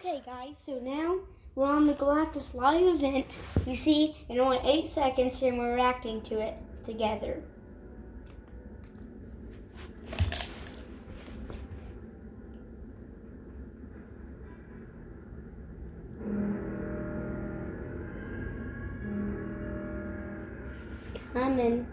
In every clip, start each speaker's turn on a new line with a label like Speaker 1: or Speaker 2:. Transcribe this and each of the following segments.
Speaker 1: Okay guys, so now we're on the Galactus live event. You see, in only 8 seconds and we're reacting to it together. It's coming.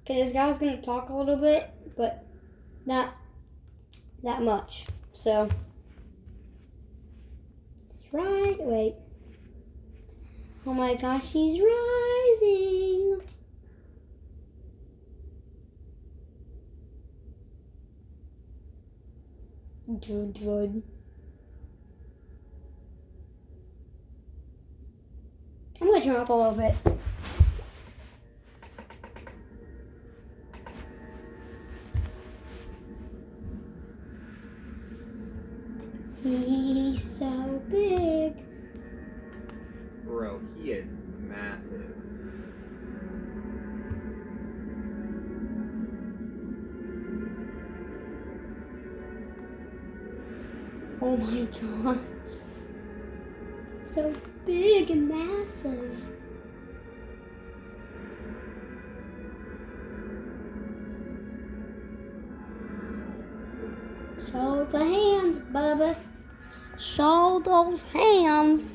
Speaker 1: Okay, this guy's gonna talk a little bit, but not that much. So, it's right. Wait. Oh my gosh, he's rising. Good. I'm gonna turn up a little bit. He's so big.
Speaker 2: Bro, he is massive.
Speaker 1: Oh my gosh. So big and massive. Show the hands, Bubba. Show those hands.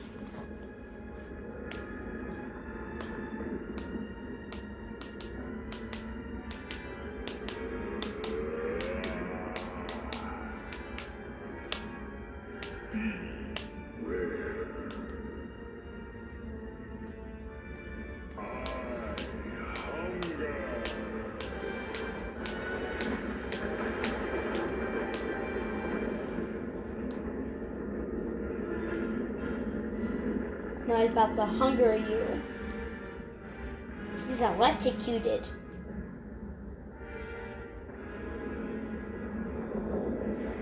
Speaker 1: Now he's about to hunger you. He's electrocuted.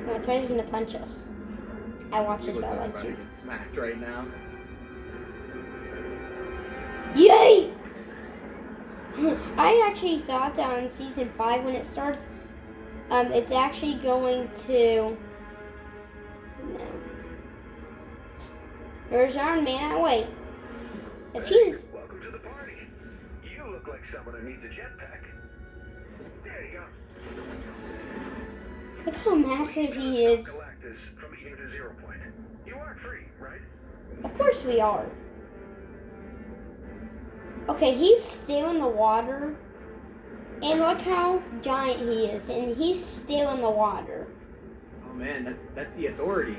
Speaker 1: My friend's gonna punch us. I watch this, but I like to.
Speaker 2: Smacked right now.
Speaker 1: Yay! I actually thought that on season 5 when it starts, it's actually going to. No. There's Iron Man. Wait. If he's.
Speaker 3: Welcome to the party. You look like someone who needs a jetpack. There you go.
Speaker 1: Look how massive he is.
Speaker 3: Galactus from Eden to Zero Point. You are free, right?
Speaker 1: Of course we are. Okay, he's still in the water. And look how giant he is. And he's still in the water.
Speaker 2: Oh man, that's the Authority.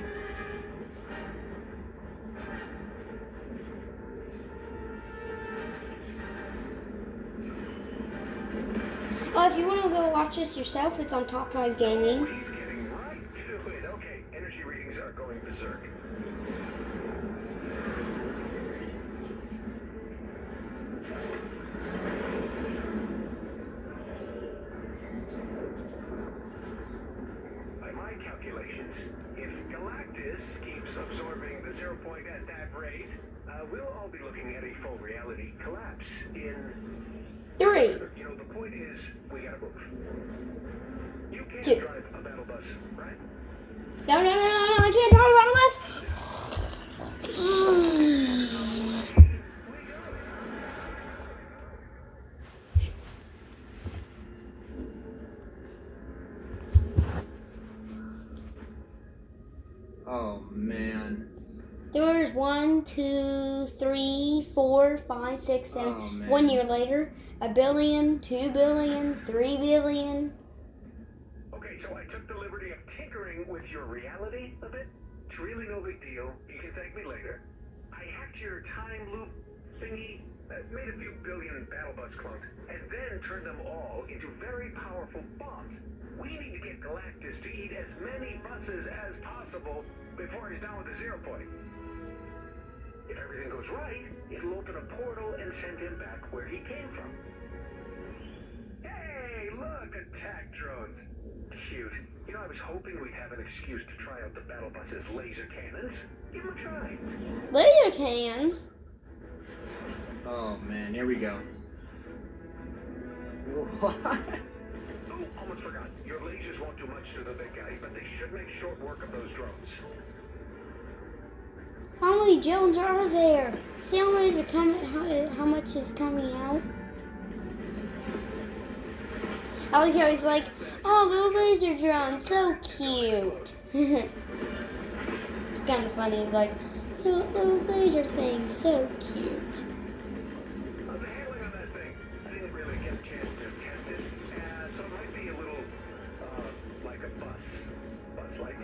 Speaker 1: Oh, if you want to go watch this yourself, it's on Top 5 Gaming.
Speaker 3: He's getting right to it. Okay, energy readings are going berserk. By my calculations, if Galactus keeps absorbing the 0 point at that rate, we'll all be looking at a full reality collapse in
Speaker 1: 3.
Speaker 3: You know, the point is, we gotta move. You can't
Speaker 1: 2.
Speaker 3: drive a battle bus, right?
Speaker 1: No, I can't talk about this.
Speaker 2: Oh man.
Speaker 1: There's 1, 2, 3, 4, 5, 6, 7.
Speaker 2: Oh, man.
Speaker 1: 1 year later, 1 billion, 2 billion, 3 billion.
Speaker 3: Okay, so I took the liberty of tinkering with your reality a bit. It's really no big deal. You can thank me later. I hacked your time loop thingy, made a few billion battle bus clones, and then turned them all into very powerful bombs. We need to get Galactus to eat as many buses as possible before he's done with the 0 point. If everything goes right, it'll open a portal and send him back where he came from. Hey, look, attack drones. Cute. I was hoping we'd have an excuse to try out the battle bus's laser cannons. Give them a try.
Speaker 1: Laser cans?
Speaker 2: Oh man, here we go. What?
Speaker 3: Oh, almost forgot. Your lasers won't do much to the big guy, but they should make short work of those drones.
Speaker 1: How many drones are there? See how many are coming? How much is coming out? I like how he's like, oh, little laser drone, so cute. It's kind of funny. He's like, so little laser thing, so cute.
Speaker 3: The handling on that thing, I didn't really get a chance to test it, so it might be a little, like a bus-like.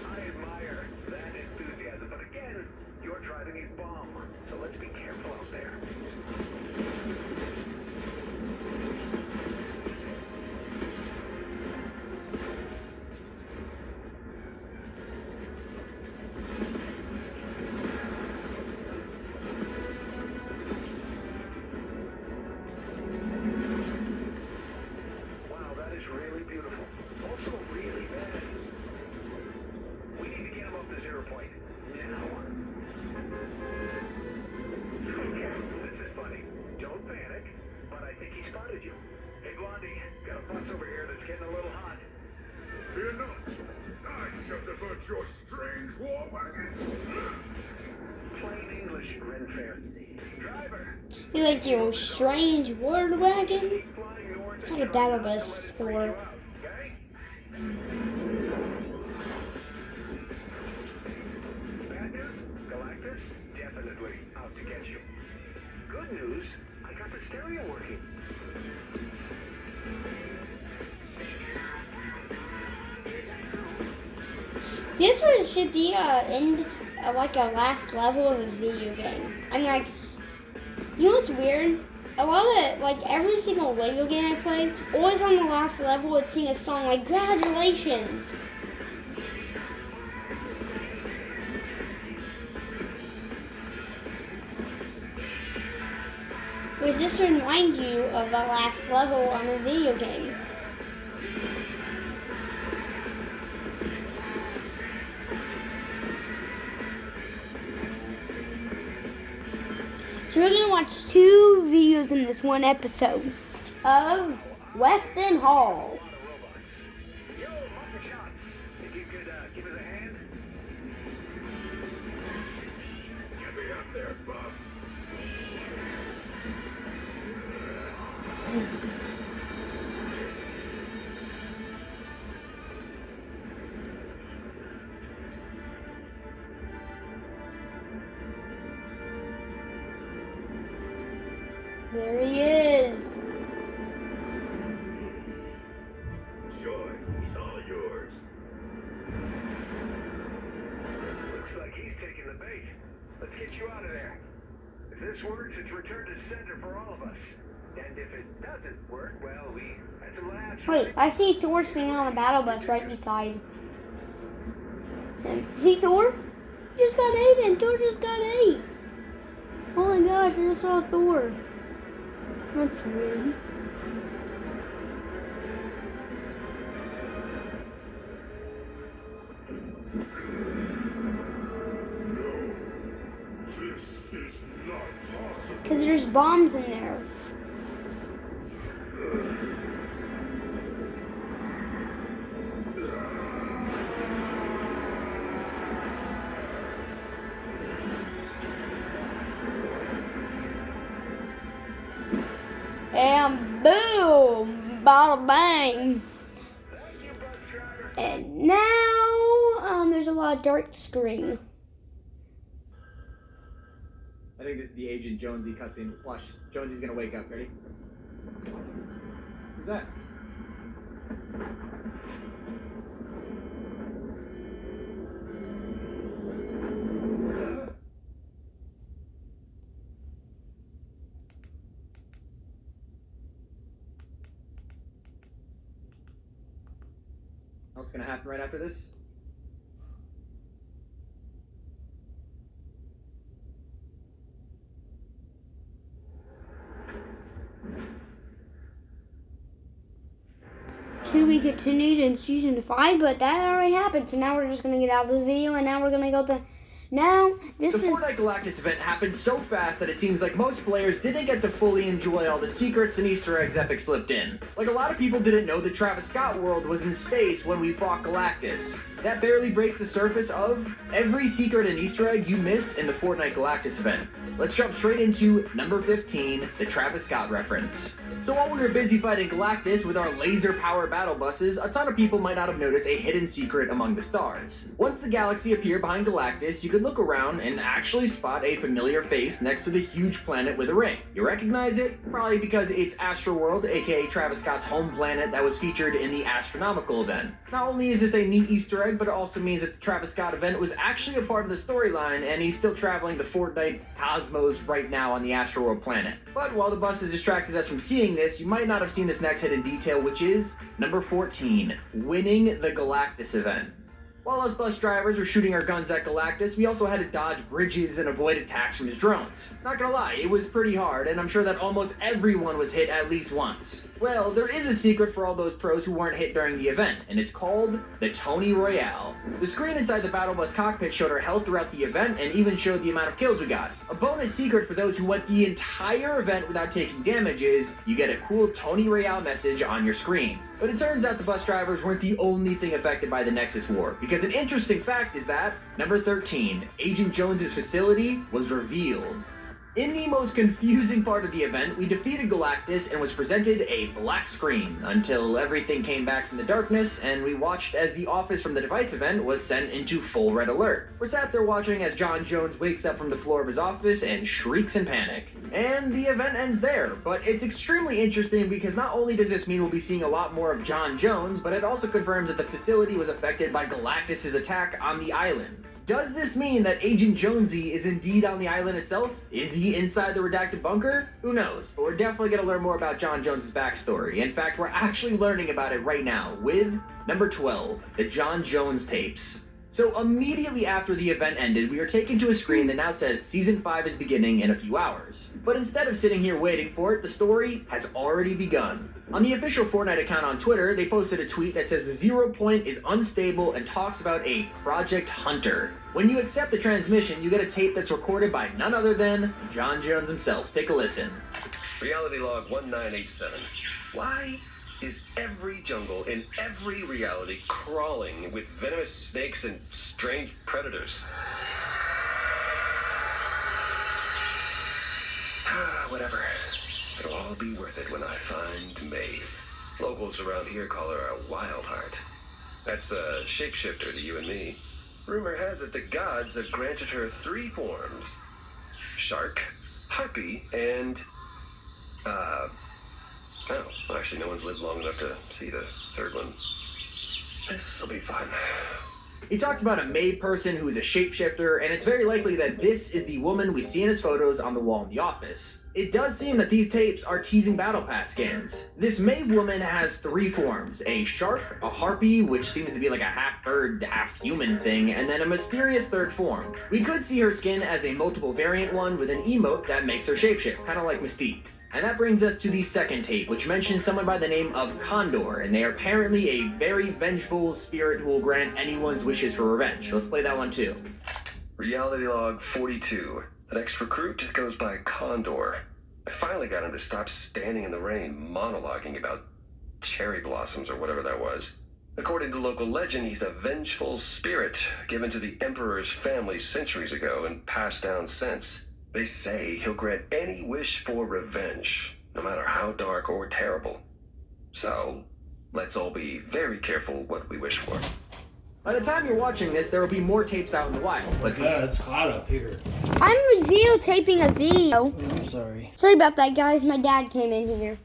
Speaker 3: I admire that enthusiasm, but again, you're driving a bomb, so let's be careful out there. Wow, that is really beautiful. Also really bad. We need to get him up to 0 point. Now. Okay, this is funny. Don't panic, but I think he spotted you. Hey, Blondie, got a bus over here that's getting a little hot.
Speaker 4: Fear not. I shall divert your strange war wagon.
Speaker 3: Plain English, Renfair. Driver,
Speaker 1: You like your strange word wagon?
Speaker 3: keep flying north.
Speaker 1: It's kind of battle bus, Thor.
Speaker 3: Okay? Bad news? Galactus? Definitely out to get you. Good news? I got the stereo working.
Speaker 1: This one should be like a last level of a video game. I'm like, you know what's weird? A lot of like every single Lego game I play, always on the last level, it'd sing a song like "Congratulations." Does this remind you of the last level on a video game? So we're gonna watch 2 videos in this one episode of Weston Hall.
Speaker 3: A lot of robots. Yo, mutton chops. Think you could give us a hand?
Speaker 4: Get me up there, Buff.
Speaker 1: There he is.
Speaker 4: Joy, he's all yours.
Speaker 3: Looks like he's taking the bait. Let's get you out of there. If this works, it's return to sender for all of us. And if it doesn't work, well, we had some laughs.
Speaker 1: Wait, I see Thor sitting on the battle bus right beside him. See Thor? He just got 8 and Thor just got 8. Oh my gosh, I just saw Thor. That's weird.
Speaker 4: This is not possible.
Speaker 1: Because there's bombs in there. And boom! Bada bang!
Speaker 3: Thank you, bus driver.
Speaker 1: And now, there's a lot of dark screen.
Speaker 2: I think this is the Agent Jonesy cutscene. Watch, Jonesy's gonna wake up. Ready? Who's that? What's gonna happen right after this?
Speaker 1: to be continued in Season 5, but that already happened, so now we're just going to get out of this video, and now we're going to go to... Now,
Speaker 5: The Fortnite Galactus event happened so fast that it seems like most players didn't get to fully enjoy all the secrets and Easter eggs Epic slipped in. Like, a lot of people didn't know the Travis Scott world was in space when we fought Galactus. That barely breaks the surface of every secret and Easter egg you missed in the Fortnite Galactus event. Let's jump straight into number 15, the Travis Scott reference. So while we were busy fighting Galactus with our laser-powered battle buses, a ton of people might not have noticed a hidden secret among the stars. Once the galaxy appeared behind Galactus, you could look around and actually spot a familiar face next to the huge planet with a ring. You recognize it? Probably because it's Astroworld, aka Travis Scott's home planet that was featured in the Astronomical event. Not only is this a neat Easter egg, but it also means that the Travis Scott event was actually a part of the storyline, and he's still traveling the Fortnite cosmos right now on the Astroworld planet. But while the bus has distracted us from seeing this, you might not have seen this next hidden detail, which is number 14, winning the Galactus event. While us bus drivers were shooting our guns at Galactus, we also had to dodge bridges and avoid attacks from his drones. Not gonna lie, it was pretty hard, and I'm sure that almost everyone was hit at least once. Well, there is a secret for all those pros who weren't hit during the event, and it's called the Tony Royale. The screen inside the battle bus cockpit showed our health throughout the event and even showed the amount of kills we got. A bonus secret for those who went the entire event without taking damage is you get a cool Tony Royale message on your screen. But it turns out the bus drivers weren't the only thing affected by the Nexus War, because an interesting fact is that, number 13, Agent Jones's facility was revealed. In the most confusing part of the event, we defeated Galactus and was presented a black screen until everything came back from the darkness and we watched as the office from the device event was sent into full red alert. We're sat there watching as John Jones wakes up from the floor of his office and shrieks in panic. And the event ends there, but it's extremely interesting because not only does this mean we'll be seeing a lot more of John Jones, but it also confirms that the facility was affected by Galactus' attack on the island. Does this mean that Agent Jonesy is indeed on the island itself? Is he inside the redacted bunker? Who knows, but we're definitely going to learn more about John Jones' backstory. In fact, we're actually learning about it right now with number 12, the John Jones tapes. So immediately after the event ended, we are taken to a screen that now says Season 5 is beginning in a few hours. But instead of sitting here waiting for it, the story has already begun. On the official Fortnite account on Twitter, they posted a tweet that says the 0 point is unstable and talks about a Project Hunter. When you accept the transmission, you get a tape that's recorded by none other than John Jones himself. Take a listen.
Speaker 3: Reality log 1987. Why is every jungle in every reality crawling with venomous snakes and strange predators? Whatever. It'll all be worth it when I find Maeve. Locals around here call her a wild heart. That's a shapeshifter to you and me. Rumor has it the gods have granted her 3 forms. Shark, harpy, and... Oh, actually no one's lived long enough to see the 3rd one. This'll be fun.
Speaker 5: He talks about a Maeve person who is a shapeshifter, and it's very likely that this is the woman we see in his photos on the wall in the office. It does seem that these tapes are teasing Battle Pass skins. This Maeve woman has 3 forms, a shark, a harpy, which seems to be like a half-bird, half-human thing, and then a mysterious 3rd form. We could see her skin as a multiple variant one with an emote that makes her shapeshift, kind of like Mystique. And that brings us to the 2nd tape, which mentions someone by the name of Condor, and they are apparently a very vengeful spirit who will grant anyone's wishes for revenge. Let's play that one too.
Speaker 3: Reality log 42. The next recruit goes by Condor. I finally got him to stop standing in the rain monologuing about cherry blossoms or whatever that was. According to local legend, he's a vengeful spirit given to the Emperor's family centuries ago and passed down since. They say he'll grant any wish for revenge, no matter how dark or terrible. So, let's all be very careful what we wish for.
Speaker 5: By the time you're watching this, there will be more tapes out in the wild. But
Speaker 6: Yeah, it's hot up here.
Speaker 1: I'm videotaping a video.
Speaker 6: I'm sorry.
Speaker 1: Sorry about that, guys. My dad came in here.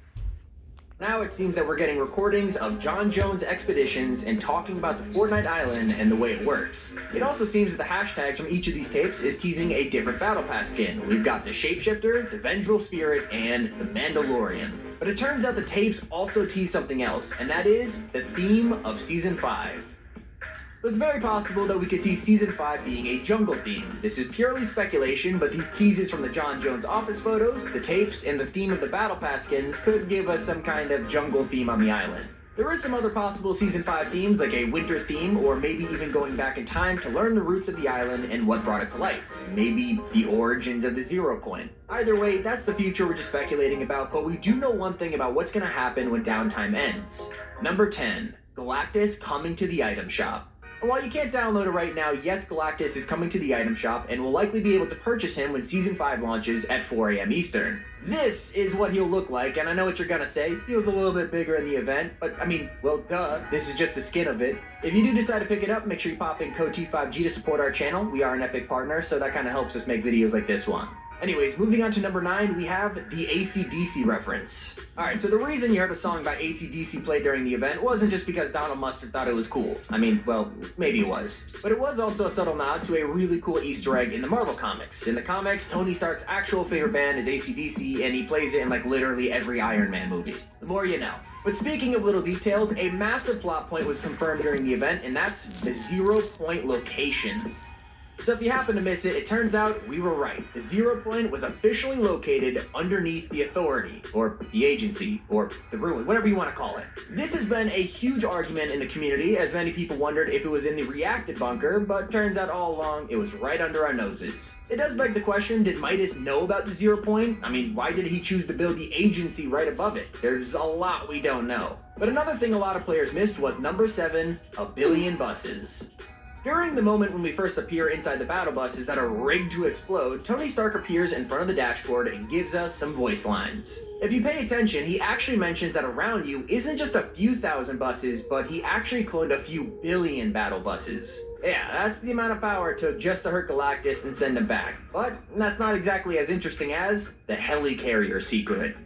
Speaker 5: now it seems that we're getting recordings of John Jones' expeditions and talking about the Fortnite Island and the way it works. It also seems that the hashtags from each of these tapes is teasing a different Battle Pass skin. We've got the Shapeshifter, the Vengeful Spirit, and the Mandalorian. But it turns out the tapes also tease something else, and that is the theme of Season 5. So it's very possible that we could see Season 5 being a jungle theme. This is purely speculation, but these teases from the John Jones office photos, the tapes, and the theme of the Battle Pass skins could give us some kind of jungle theme on the island. There are some other possible Season 5 themes, like a winter theme, or maybe even going back in time to learn the roots of the island and what brought it to life. Maybe the origins of the Zero Point. Either way, that's the future we're just speculating about, but we do know one thing about what's going to happen when downtime ends. Number 10. Galactus coming to the item shop. And while you can't download it right now, yes, Galactus is coming to the item shop and will likely be able to purchase him when Season 5 launches at 4 a.m. Eastern. This is what he'll look like, and I know what you're gonna say, he was a little bit bigger in the event, but I mean, well, duh, this is just a skin of it. If you do decide to pick it up, make sure you pop in code T5G to support our channel. We are an Epic partner, so that kind of helps us make videos like this one. Anyways, moving on to number 9, we have the AC/DC reference. Alright, so the reason you heard a song by AC/DC played during the event wasn't just because Donald Mustard thought it was cool. I mean, well, maybe it was. But it was also a subtle nod to a really cool Easter egg in the Marvel Comics. In the comics, Tony Stark's actual favorite band is AC/DC, and he plays it in like literally every Iron Man movie. The more you know. But speaking of little details, a massive plot point was confirmed during the event, and that's the Zero Point location. So if you happen to miss it, it turns out we were right. The Zero Point was officially located underneath the Authority, or the Agency, or the Ruin, whatever you want to call it. This has been a huge argument in the community, as many people wondered if it was in the reacted bunker, but turns out all along it was right under our noses. It does beg the question, did Midas know about the Zero Point? I mean, why did he choose to build the Agency right above it? There's a lot we don't know. But another thing a lot of players missed was number 7, a billion buses. During the moment when we first appear inside the battle buses that are rigged to explode, Tony Stark appears in front of the dashboard and gives us some voice lines. If you pay attention, he actually mentions that around you isn't just a few thousand buses, but he actually cloned a few billion battle buses. Yeah, that's the amount of power it took just to hurt Galactus and send him back. But that's not exactly as interesting as the helicarrier secret.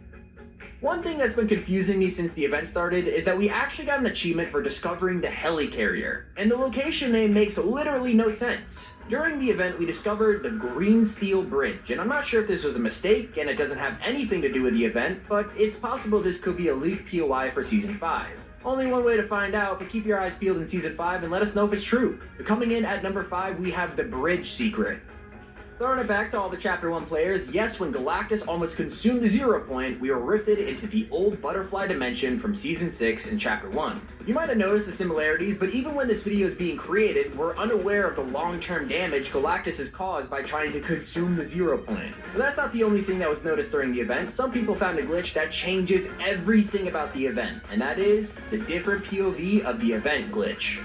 Speaker 5: One thing that's been confusing me since the event started is that we actually got an achievement for discovering the helicarrier, and the location name makes literally no sense. During the event, we discovered the Green Steel Bridge, and I'm not sure if this was a mistake and it doesn't have anything to do with the event, but it's possible this could be a leaked POI for Season 5. Only one way to find out, but keep your eyes peeled in Season 5 and let us know if it's true. Coming in at number 5, we have the Bridge Secret. Throwing it back to all the Chapter 1 players, yes, when Galactus almost consumed the Zero Point, we were rifted into the old butterfly dimension from Season 6 and Chapter 1. You might have noticed the similarities, but even when this video is being created, we're unaware of the long-term damage Galactus has caused by trying to consume the Zero Point. But that's not the only thing that was noticed during the event. Some people found a glitch that changes everything about the event, and that is the different POV of the event glitch.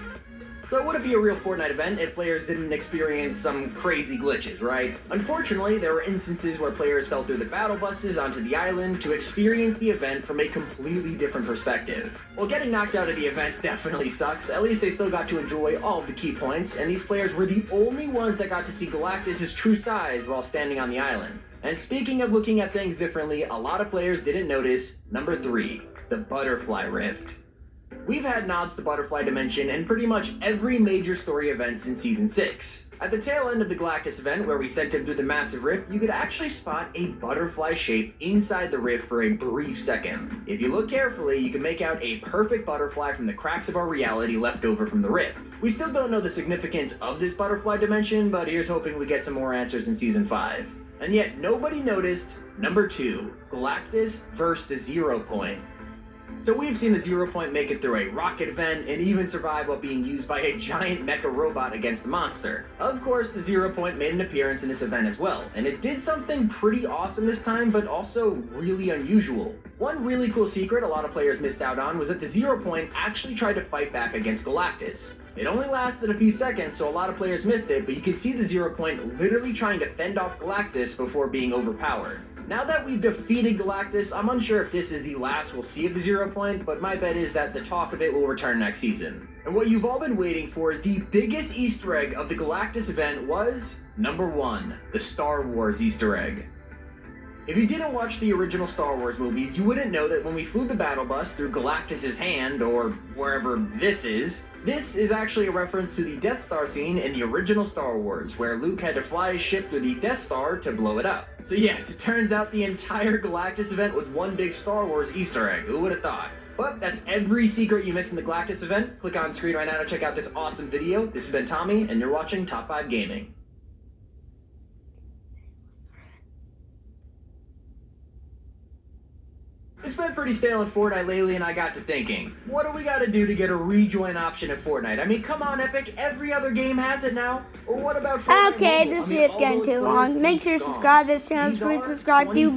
Speaker 5: So it wouldn't be a real Fortnite event if players didn't experience some crazy glitches, right? Unfortunately, there were instances where players fell through the battle buses onto the island to experience the event from a completely different perspective. While getting knocked out of the events definitely sucks, at least they still got to enjoy all of the key points, and these players were the only ones that got to see Galactus' true size while standing on the island. And speaking of looking at things differently, a lot of players didn't notice number 3, the Butterfly Rift. We've had nods to Butterfly Dimension in pretty much every major story event since Season 6. At the tail end of the Galactus event, where we sent him through the massive rift, you could actually spot a butterfly shape inside the rift for a brief second. If you look carefully, you can make out a perfect butterfly from the cracks of our reality left over from the rift. We still don't know the significance of this Butterfly Dimension, but here's hoping we get some more answers in Season 5. And yet, nobody noticed number 2, Galactus versus the Zero Point. So we've seen the Zero Point make it through a rocket event and even survive while being used by a giant mecha robot against the monster. Of course, the Zero Point made an appearance in this event as well, and it did something pretty awesome this time, but also really unusual. One really cool secret a lot of players missed out on was that the Zero Point actually tried to fight back against Galactus. It only lasted a few seconds, so a lot of players missed it, but you could see the Zero Point literally trying to fend off Galactus before being overpowered. Now that we've defeated Galactus, I'm unsure if this is the last we'll see of the Zero Point, but my bet is that the talk of it will return next season. And what you've all been waiting for, the biggest Easter egg of the Galactus event was number 1, the Star Wars Easter egg. If you didn't watch the original Star Wars movies, you wouldn't know that when we flew the battle bus through Galactus' hand, or wherever this is actually a reference to the Death Star scene in the original Star Wars, where Luke had to fly his ship through the Death Star to blow it up. So yes, it turns out the entire Galactus event was one big Star Wars Easter egg. Who would have thought? But that's every secret you missed in the Galactus event. Click on screen right now to check out this awesome video. This has been Tommy, and you're watching Top 5 Gaming. It's been pretty stale in Fortnite lately, and I got to thinking, what do we gotta do to get a rejoin option at Fortnite? I mean, come on, Epic, every other game has it now. Or what about Fortnite
Speaker 1: Okay,
Speaker 5: Mobile?
Speaker 1: this
Speaker 5: I mean,
Speaker 1: video's
Speaker 5: all
Speaker 1: getting
Speaker 5: those
Speaker 1: too
Speaker 5: players
Speaker 1: long. Make sure to
Speaker 5: gone.
Speaker 1: subscribe to this channel.
Speaker 5: These
Speaker 1: Please
Speaker 5: are
Speaker 1: subscribe to
Speaker 5: 24